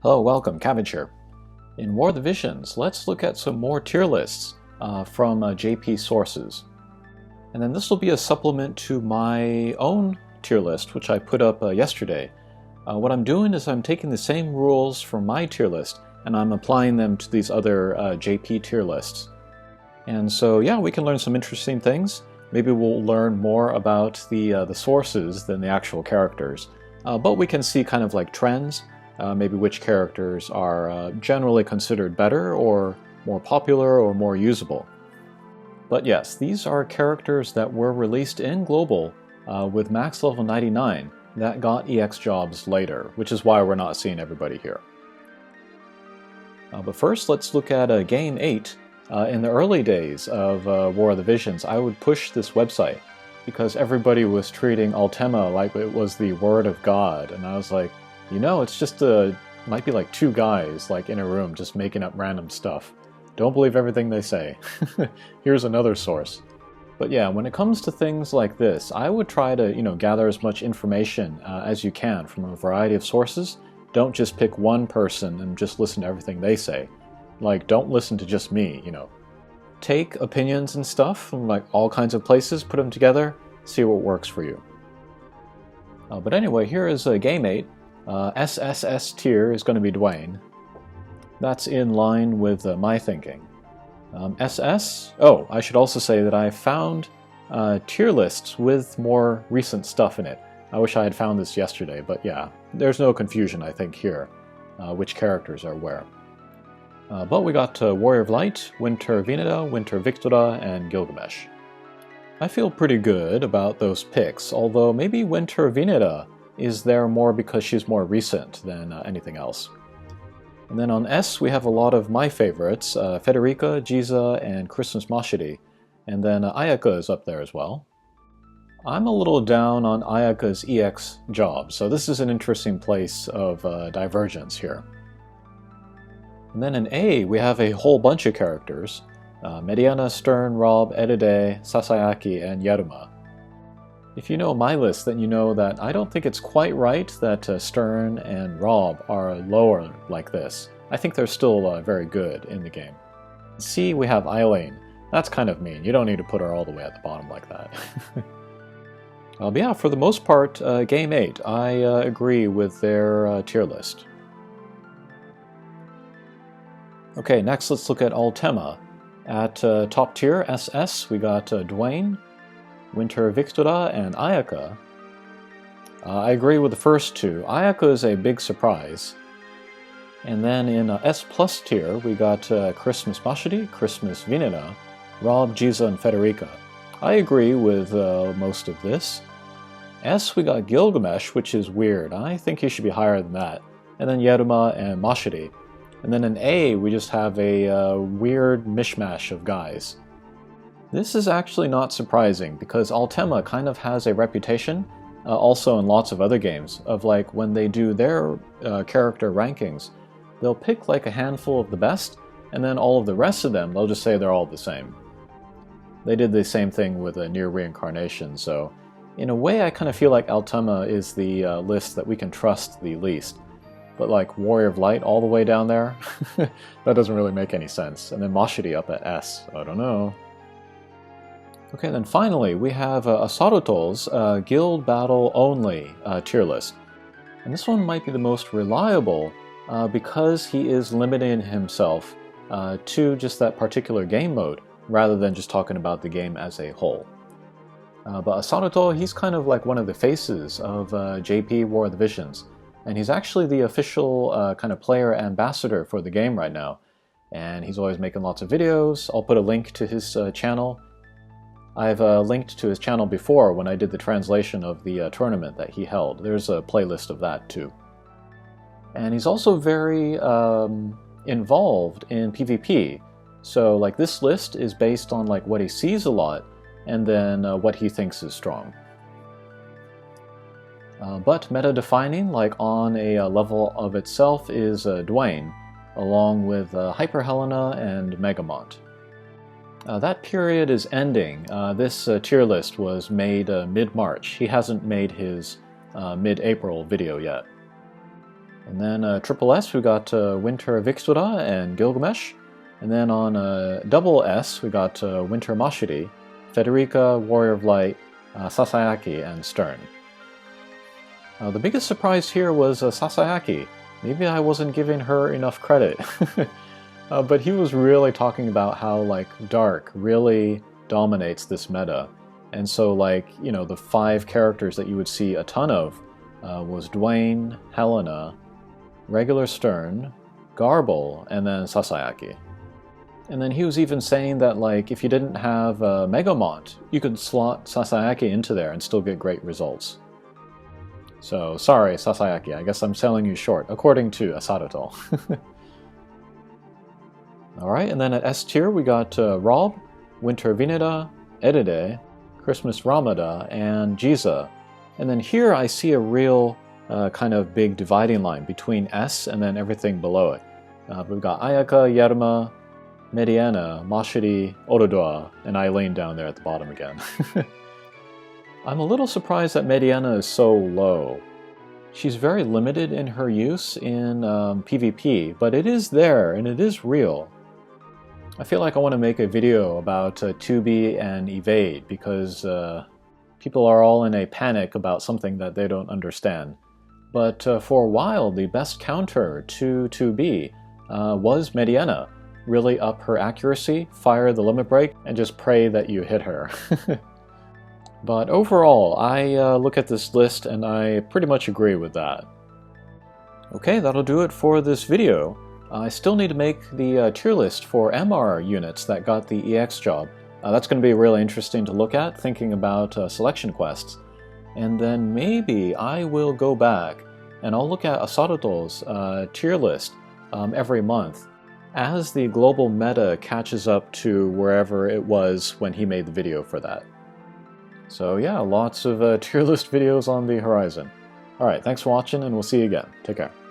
Hello, welcome, Cabbage here. In War of the Visions, let's look at some more tier lists from JP sources. And then this will be a supplement to my own tier list, which I put up yesterday. What I'm doing is I'm taking the same rules from my tier list and I'm applying them to these other JP tier lists. And so yeah, we can learn some interesting things. Maybe we'll learn more about the sources than the actual characters. But we can see kind of like trends. Maybe which characters are generally considered better or more popular or more usable. But yes, these are characters that were released in Global with max level 99 that got EX jobs later, which is why we're not seeing everybody here. But first, let's look at Game 8. In the early days of War of the Visions, I would push this website because everybody was treating Altema like it was the word of God, and I was like, you know, it's just might be like two guys like in a room just making up random stuff. Don't believe everything they say. Here's another source. But yeah, when it comes to things like this, I would try to, gather as much information as you can from a variety of sources. Don't just pick one person and just listen to everything they say. Like, don't listen to just me, Take opinions and stuff from like all kinds of places, put them together, see what works for you. But anyway, here is Game 8. SSS tier is going to be Dwayne. That's in line with my thinking. SS, I should also say that I found tier lists with more recent stuff in it. I wish I had found this yesterday, but yeah, there's no confusion I think here, which characters are where. But we got Warrior of Light, Winter Vineta, Winter Victora, and Gilgamesh. I feel pretty good about those picks, although maybe Winter Vineta is there more because she's more recent than anything else. And then on S we have a lot of my favorites, Federica, Jiza, and Christmas Mashiri, and then Ayaka is up there as well. I'm a little down on Ayaka's EX job, so this is an interesting place of divergence here. And then in A we have a whole bunch of characters, Mediana, Stern, Rob, Edide, Sasayaki, and Yaruma. If you know my list, then you know that I don't think it's quite right that Stern and Rob are lower like this. I think they're still very good in the game. C, we have Eileen. That's kind of mean. You don't need to put her all the way at the bottom like that. But yeah, for the most part, Game 8, I agree with their tier list. Okay, next let's look at Altema. At top tier, SS, we got Dwayne, Winter Victora, and Ayaka. I agree with the first two. Ayaka is a big surprise. And then in S plus tier, we got Christmas Mashiri, Christmas Vineta, Rob, Jiza, and Federica. I agree with most of this. S, we got Gilgamesh, which is weird. I think he should be higher than that. And then Yaruma and Mashiri. And then in A, we just have a weird mishmash of guys. This is actually not surprising because Altema kind of has a reputation, also in lots of other games, of like when they do their character rankings, they'll pick like a handful of the best, and then all of the rest of them, they'll just say they're all the same. They did the same thing with a Near Reincarnation, so in a way I kind of feel like Altema is the list that we can trust the least. But like Warrior of Light all the way down there, that doesn't really make any sense. And then Mashiri up at S, I don't know. Okay, then finally we have Asaruto's Guild Battle Only tier list. And this one might be the most reliable because he is limiting himself to just that particular game mode, rather than just talking about the game as a whole. But Asaruto, he's kind of like one of the faces of JP War of the Visions, and he's actually the official kind of player ambassador for the game right now. And he's always making lots of videos. I'll put a link to his channel. I've linked to his channel before when I did the translation of the tournament that he held. There's a playlist of that too. And he's also very involved in PvP. So like this list is based on like what he sees a lot and then what he thinks is strong. But meta-defining, like on a level of itself, is Dwayne, along with Hyper Helena and Megamont. That period is ending. This tier list was made mid-March. He hasn't made his mid-April video yet. And then triple S, we got Winter Vixtura and Gilgamesh. And then on double S, we got Winter Mashiri, Federica, Warrior of Light, Sasayaki, and Stern. The biggest surprise here was Sasayaki. Maybe I wasn't giving her enough credit. But he was really talking about how like dark really dominates this meta. And so like, you know, the 5 characters that you would see a ton of was Dwayne, Helena, regular Stern, Garble, and then Sasayaki. And then he was even saying that like if you didn't have Megamont, you could slot Sasayaki into there and still get great results. So sorry Sasayaki, I guess I'm selling you short, according to Asaruto. Alright, and then at S tier we got Rob, Winter Vineda, Edide, Christmas Ramada, and Jiza. And then here I see a real kind of big dividing line between S and then everything below it. We've got Ayaka, Yerma, Mediana, Mashiri, Orodoa, and Eileen down there at the bottom again. I'm a little surprised that Mediana is so low. She's very limited in her use in PvP, but it is there and it is real. I feel like I want to make a video about 2B and Evade because people are all in a panic about something that they don't understand. But for a while, the best counter to 2B was Mediana. Really up her accuracy, fire the limit break, and just pray that you hit her. But overall, I look at this list and I pretty much agree with that. Okay, that'll do it for this video. I still need to make the tier list for MR units that got the EX job. That's going to be really interesting to look at, thinking about selection quests. And then maybe I will go back and I'll look at Asaruto's tier list every month as the global meta catches up to wherever it was when he made the video for that. So yeah, lots of tier list videos on the horizon. Alright, thanks for watching and we'll see you again. Take care.